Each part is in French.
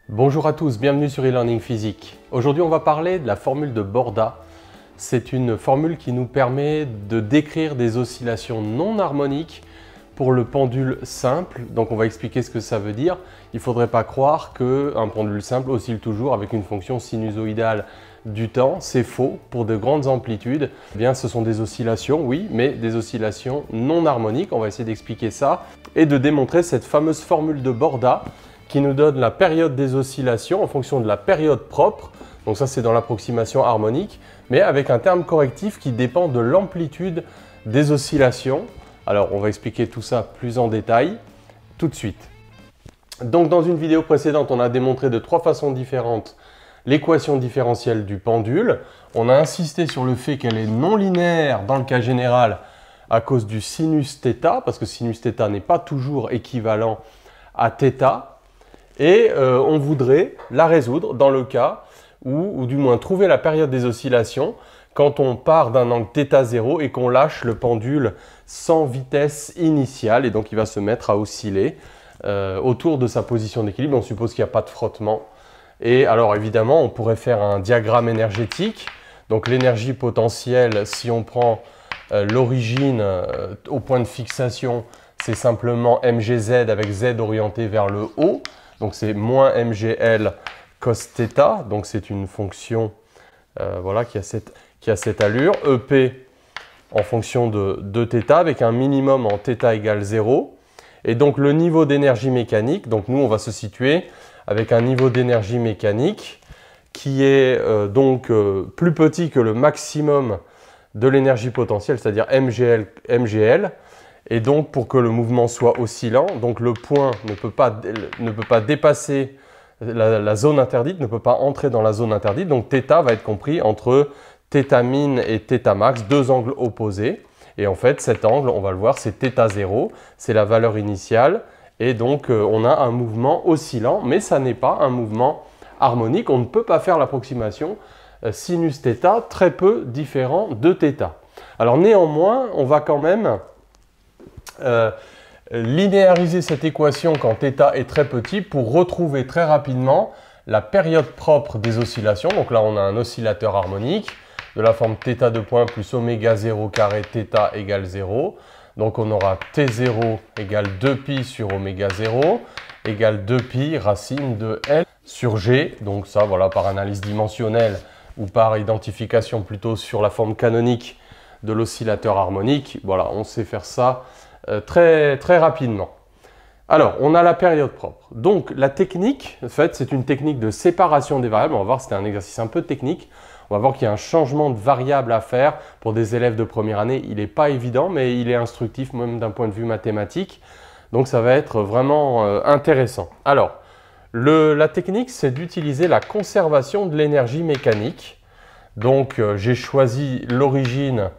Bonjour à tous, bienvenue sur e-learning physique. Aujourd'hui on va parler de la formule de Borda. C'est une formule qui nous permet de décrire des oscillations non harmoniques pour le pendule simple. Donc on va expliquer ce que ça veut dire. Il ne faudrait pas croire qu'un pendule simple oscille toujours avec une fonction sinusoïdale du temps. C'est faux. Pour de grandes amplitudes, eh bien, ce sont des oscillations, oui, mais des oscillations non harmoniques. On va essayer d'expliquer ça et de démontrer cette fameuse formule de Borda qui nous donne la période des oscillations en fonction de la période propre. Donc ça, c'est dans l'approximation harmonique, mais avec un terme correctif qui dépend de l'amplitude des oscillations. Alors, on va expliquer tout ça plus en détail tout de suite. Donc, dans une vidéo précédente, on a démontré de trois façons différentes l'équation différentielle du pendule. On a insisté sur le fait qu'elle est non linéaire dans le cas général à cause du sinus θ, parce que sinus θ n'est pas toujours équivalent à θ. Et on voudrait la résoudre dans le cas où, ou du moins trouver la période des oscillations quand on part d'un angle θ0 et qu'on lâche le pendule sans vitesse initiale, et donc il va se mettre à osciller autour de sa position d'équilibre. On suppose qu'il n'y a pas de frottement. Et alors évidemment, on pourrait faire un diagramme énergétique. Donc l'énergie potentielle, si on prend l'origine au point de fixation, c'est simplement mgz avec z orienté vers le haut. Donc c'est moins mgl cos θ. Donc c'est une fonction voilà, qui a cette allure. EP en fonction de θ avec un minimum en θ égale 0. Et donc le niveau d'énergie mécanique, donc nous on va se situer avec un niveau d'énergie mécanique qui est plus petit que le maximum de l'énergie potentielle, c'est-à-dire mgl. Et donc pour que le mouvement soit oscillant, donc le point ne peut pas dépasser la zone interdite, ne peut pas entrer dans la zone interdite. Donc θ va être compris entre θ min et θ max, deux angles opposés. Et en fait, cet angle, on va le voir, c'est θ0, c'est la valeur initiale. Et donc, on a un mouvement oscillant, mais ça n'est pas un mouvement harmonique. On ne peut pas faire l'approximation sinus θ très peu différent de θ. Alors néanmoins, on va quand même linéariser cette équation quand θ est très petit pour retrouver très rapidement la période propre des oscillations. Donc là, on a un oscillateur harmonique de la forme θ de point plus oméga 0 carré θ égale 0. Donc on aura T0 égale 2pi sur oméga 0 égale 2pi racine de L sur G. Donc ça, voilà, par analyse dimensionnelle ou par identification plutôt sur la forme canonique de l'oscillateur harmonique. Voilà, on sait faire ça très rapidement. Alors, on a la période propre. Donc la technique, en fait, c'est une technique de séparation des variables. On va voir, c'était un exercice un peu technique. On va voir qu'il y a un changement de variable à faire pour des élèves de première année. Il n'est pas évident, mais il est instructif même d'un point de vue mathématique. Donc ça va être vraiment intéressant. Alors, la technique, c'est d'utiliser la conservation de l'énergie mécanique. Donc j'ai choisi l'origine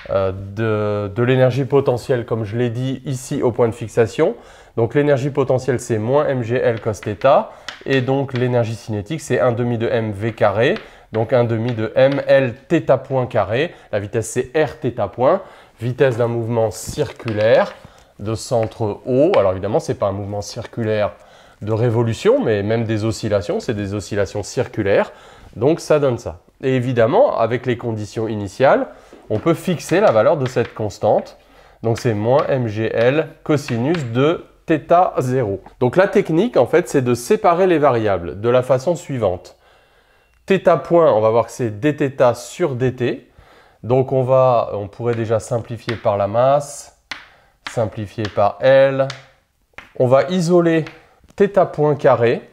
de l'énergie potentielle, comme je l'ai dit ici au point de fixation. Donc l'énergie potentielle, c'est moins mgl cos θ. Et donc l'énergie cinétique, c'est 1/2 de mv carré. Donc 1/2 de ml θ point carré. La vitesse, c'est r θ point. Vitesse d'un mouvement circulaire de centre O. Alors évidemment, ce n'est pas un mouvement circulaire de révolution, mais même des oscillations, c'est des oscillations circulaires. Donc ça donne ça. Et évidemment, avec les conditions initiales, on peut fixer la valeur de cette constante. Donc c'est moins mgl cosinus de θ0. Donc la technique, en fait, c'est de séparer les variables de la façon suivante. θ point, on va voir que c'est dθ sur dt. Donc on pourrait déjà simplifier par la masse, simplifier par L. On va isoler θ point carré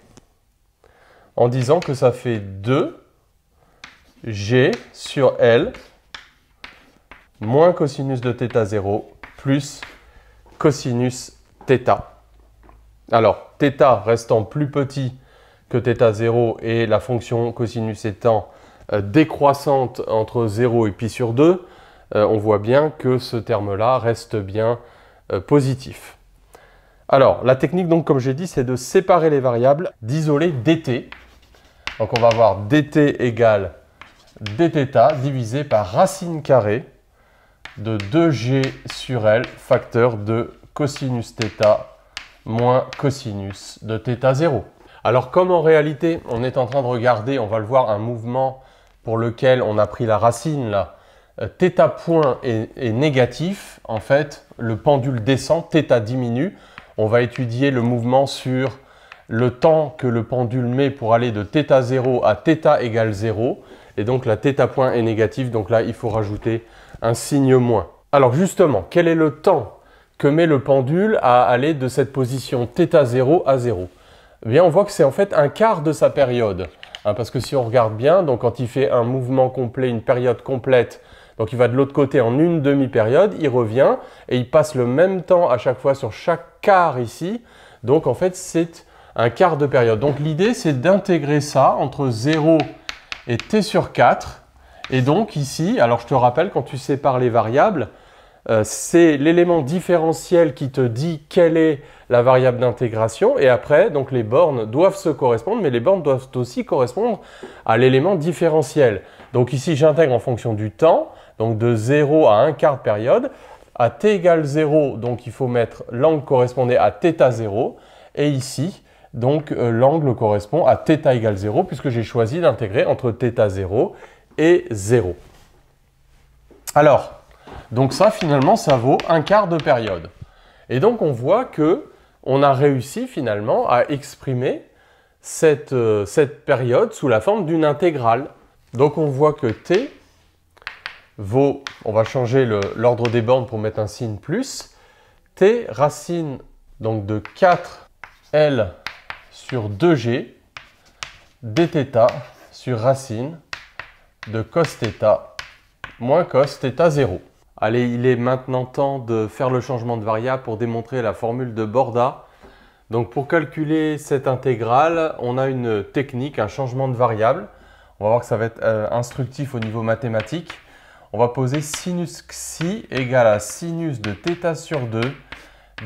en disant que ça fait 2G sur L moins cosinus de θ0 plus cosinus θ. Alors, θ restant plus petit que θ0 et la fonction cosinus étant décroissante entre 0 et pi sur 2, on voit bien que ce terme-là reste bien positif. Alors, la technique, donc, comme j'ai dit, c'est de séparer les variables, d'isoler dt. Donc, on va avoir dt égale dθ divisé par racine carrée de 2g sur L, facteur de cosinus θ moins cosinus de θ0. Alors comme en réalité, on est en train de regarder, on va le voir, un mouvement pour lequel on a pris la racine là, θ point est négatif, en fait, le pendule descend, θ diminue. On va étudier le mouvement sur le temps que le pendule met pour aller de θ0 à θ égale 0. Et donc la θ point est négatif, donc là il faut rajouter un signe moins. Alors justement, quel est le temps que met le pendule à aller de cette position θ0 à 0? Eh bien, on voit que c'est en fait un quart de sa période. Hein, parce que si on regarde bien, donc quand il fait un mouvement complet, une période complète, donc il va de l'autre côté en une demi-période, il revient et il passe le même temps à chaque fois sur chaque quart ici. Donc en fait, c'est un quart de période. Donc l'idée, c'est d'intégrer ça entre 0 et t sur 4. Et donc ici, alors je te rappelle, quand tu sépares les variables, c'est l'élément différentiel qui te dit quelle est la variable d'intégration. Et après, donc les bornes doivent se correspondre, mais les bornes doivent aussi correspondre à l'élément différentiel. Donc ici, j'intègre en fonction du temps, donc de 0 à 1 quart de période. À t égale 0, donc il faut mettre l'angle correspondait à θ0. Et ici, donc l'angle correspond à θ égale 0, puisque j'ai choisi d'intégrer entre θ0 et 0. Alors, donc ça, finalement, ça vaut un quart de période. Et donc, on voit que on a réussi finalement à exprimer cette période sous la forme d'une intégrale. Donc, on voit que t vaut, on va changer l'ordre des bornes pour mettre un signe plus, t racine donc de 4L sur 2G dθ sur racine de cos θ moins cos θ0. Allez, il est maintenant temps de faire le changement de variable pour démontrer la formule de Borda. Donc pour calculer cette intégrale, on a une technique, un changement de variable. On va voir que ça va être instructif au niveau mathématique. On va poser sinus xi égale à sinus de θ sur 2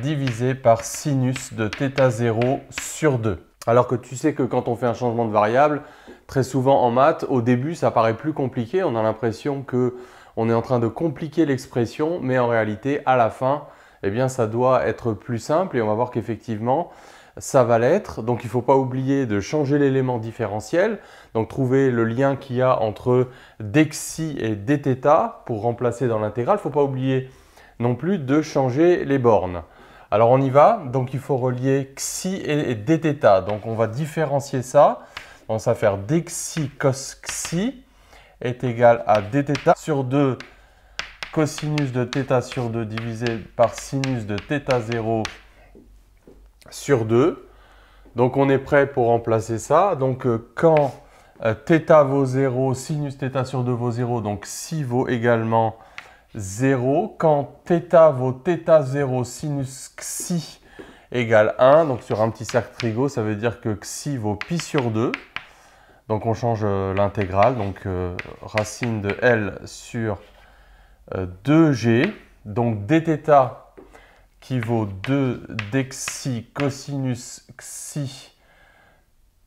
divisé par sinus de θ0 sur 2. Alors que tu sais que quand on fait un changement de variable, très souvent en maths, au début ça paraît plus compliqué. On a l'impression qu'on est en train de compliquer l'expression, mais en réalité à la fin, eh bien, ça doit être plus simple et on va voir qu'effectivement ça va l'être. Donc il ne faut pas oublier de changer l'élément différentiel, donc trouver le lien qu'il y a entre dxi et dθ pour remplacer dans l'intégrale. Il ne faut pas oublier non plus de changer les bornes. Alors on y va, donc il faut relier xi et dθ, donc on va différencier ça, donc ça va faire dxi cos xi est égal à dθ sur 2 cosinus de θ sur 2 divisé par sinus de θ0 sur 2. Donc on est prêt pour remplacer ça, donc quand θ vaut 0, sinus θ sur 2 vaut 0, donc xi vaut également 0. Quand θ vaut θ0, sinus xi égale 1. Donc sur un petit cercle trigo, ça veut dire que xi vaut pi sur 2. Donc on change l'intégrale. Donc racine de L sur 2G. Donc dθ qui vaut 2 dxi cosinus xi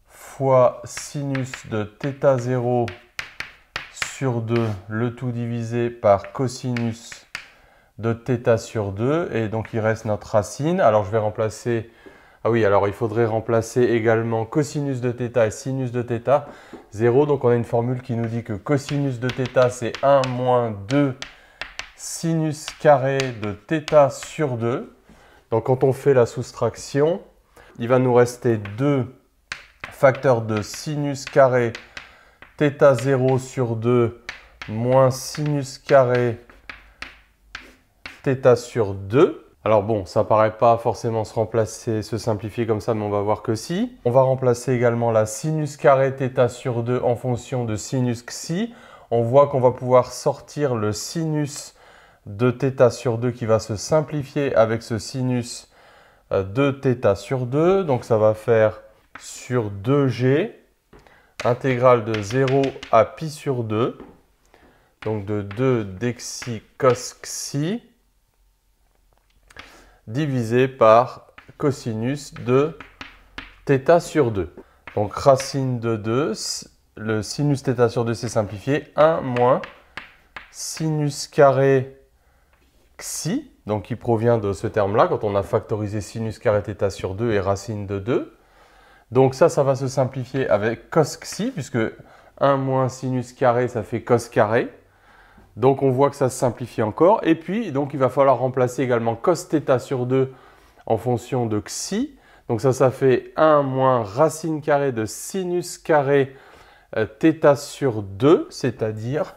fois sinus de θ0 sur 2, le tout divisé par cosinus de θ sur 2. Et donc il reste notre racine. Alors je vais remplacer, ah oui, alors il faudrait remplacer également cosinus de θ et sinus de θ, 0. Donc on a une formule qui nous dit que cosinus de θ c'est 1 moins 2 sinus carré de θ sur 2. Donc quand on fait la soustraction, il va nous rester 2 facteurs de sinus carré θ0 sur 2 moins sinus carré θ sur 2. Alors bon, ça ne paraît pas forcément se simplifier comme ça, mais on va voir que si. On va remplacer également la sinus carré θ sur 2 en fonction de sinus xi. On voit qu'on va pouvoir sortir le sinus de θ sur 2 qui va se simplifier avec ce sinus de θ sur 2. Donc ça va faire sur 2g intégrale de 0 à pi sur 2, donc de 2 dxi cos xi divisé par cosinus de θ sur 2. Donc racine de 2, le sinus θ sur 2 s'est simplifié, 1 moins sinus carré xi, donc qui provient de ce terme-là, quand on a factorisé sinus carré θ sur 2 et racine de 2. Donc ça va se simplifier avec cos xi, puisque 1 moins sinus carré, ça fait cos carré. Donc on voit que ça se simplifie encore. Et puis, donc il va falloir remplacer également cos θ sur 2 en fonction de xi. Donc ça fait 1 moins racine carrée de sinus carré θ sur 2, c'est-à-dire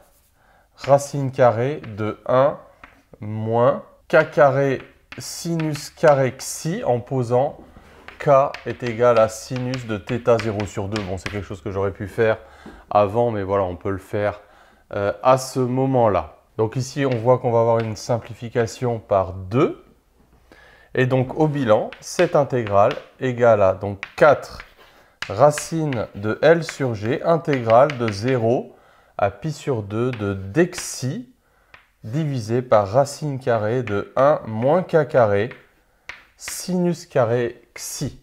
racine carrée de 1 moins k carré sinus carré xi en posant k est égal à sinus de θ0 sur 2. Bon, c'est quelque chose que j'aurais pu faire avant, mais voilà, on peut le faire à ce moment-là. Donc ici, on voit qu'on va avoir une simplification par 2. Et donc, au bilan, cette intégrale égale à donc, 4 racine de L sur G, intégrale de 0 à pi sur 2 de dxi divisé par racine carrée de 1 moins k carré sinus carré xi.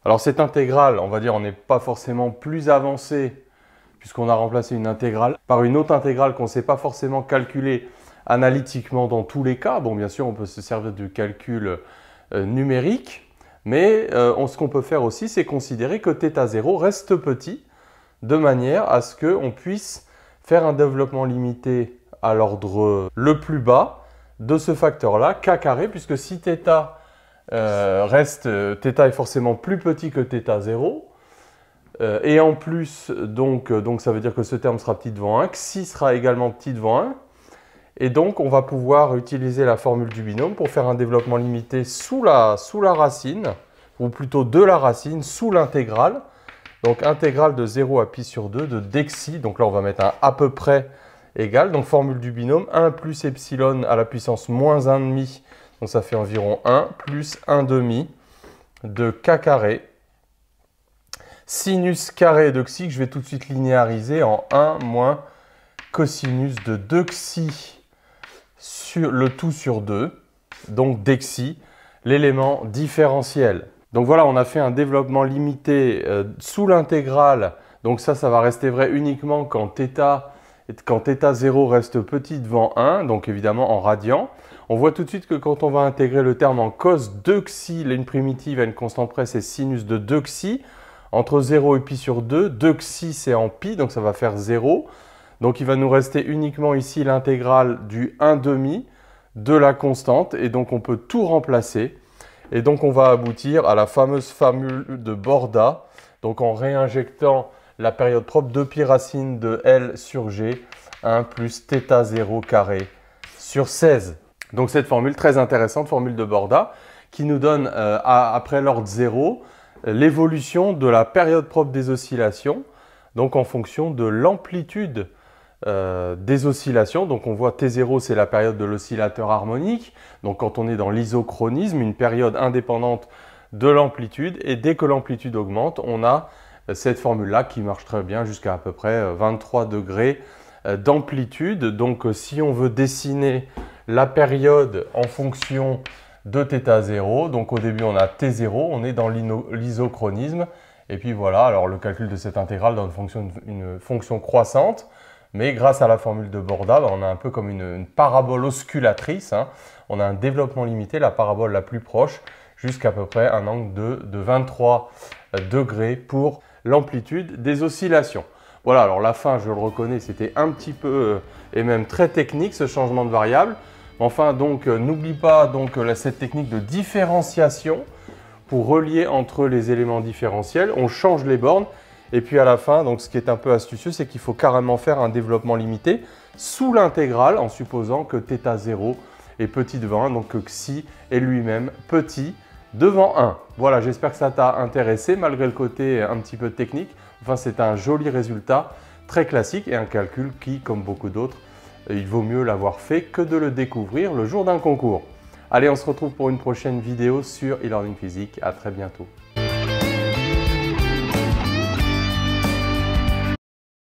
Alors cette intégrale, on va dire, on n'est pas forcément plus avancé puisqu'on a remplacé une intégrale par une autre intégrale qu'on ne sait pas forcément calculer analytiquement dans tous les cas. Bon, bien sûr, on peut se servir du calcul numérique, mais ce qu'on peut faire aussi, c'est considérer que θ0 reste petit de manière à ce qu'on puisse faire un développement limité à l'ordre le plus bas de ce facteur-là, k carré, puisque si θ θ est forcément plus petit que θ0, et en plus, donc ça veut dire que ce terme sera petit devant 1, xi sera également petit devant 1, et donc on va pouvoir utiliser la formule du binôme pour faire un développement limité sous la racine, ou plutôt de la racine, sous l'intégrale. Donc intégrale de 0 à pi sur 2 de dxi, donc là on va mettre un à peu près égal, donc formule du binôme, 1 plus epsilon à la puissance moins 1,5, donc ça fait environ 1, plus 1,5 de k carré, sinus carré de xi, que je vais tout de suite linéariser en 1 moins cosinus de 2 xi sur le tout sur 2, donc dxi, l'élément différentiel. Donc voilà, on a fait un développement limité sous l'intégrale, donc ça va rester vrai uniquement quand θ0 reste petit devant 1, donc évidemment en radian. On voit tout de suite que quand on va intégrer le terme en cos 2 xi, une primitive à une constante près, c'est sinus de 2 xi. Entre 0 et pi sur 2, 2 xi c'est en pi, donc ça va faire 0. Donc il va nous rester uniquement ici l'intégrale du 1,5 de la constante, et donc on peut tout remplacer. Et donc on va aboutir à la fameuse formule de Borda, donc en réinjectant la période propre de pi racine de L sur G, 1 plus θ0 carré sur 16. Donc cette formule très intéressante, formule de Borda, qui nous donne après l'ordre 0, l'évolution de la période propre des oscillations, donc en fonction de l'amplitude des oscillations. Donc on voit T0, c'est la période de l'oscillateur harmonique, donc quand on est dans l'isochronisme, une période indépendante de l'amplitude, et dès que l'amplitude augmente, on a cette formule-là qui marche très bien jusqu'à peu près 23 degrés d'amplitude. Donc si on veut dessiner la période en fonction de θ0, donc au début on a T0, on est dans l'isochronisme, et puis voilà, alors le calcul de cette intégrale dans une fonction croissante, mais grâce à la formule de Borda, on a un peu comme une parabole osculatrice, hein. On a un développement limité, la parabole la plus proche, jusqu'à peu près un angle de 23 degrés pour l'amplitude des oscillations. Voilà, alors la fin, je le reconnais, c'était un petit peu et même très technique ce changement de variable. Enfin, donc, n'oublie pas donc, cette technique de différenciation pour relier entre les éléments différentiels. On change les bornes. Et puis à la fin, donc, ce qui est un peu astucieux, c'est qu'il faut carrément faire un développement limité sous l'intégrale en supposant que θ0 est petit devant 1, donc que xi est lui-même petit devant 1. Voilà, j'espère que ça t'a intéressé malgré le côté un petit peu technique. Enfin, c'est un joli résultat, très classique et un calcul qui, comme beaucoup d'autres, il vaut mieux l'avoir fait que de le découvrir le jour d'un concours. Allez, on se retrouve pour une prochaine vidéo sur e-learning physique. À très bientôt.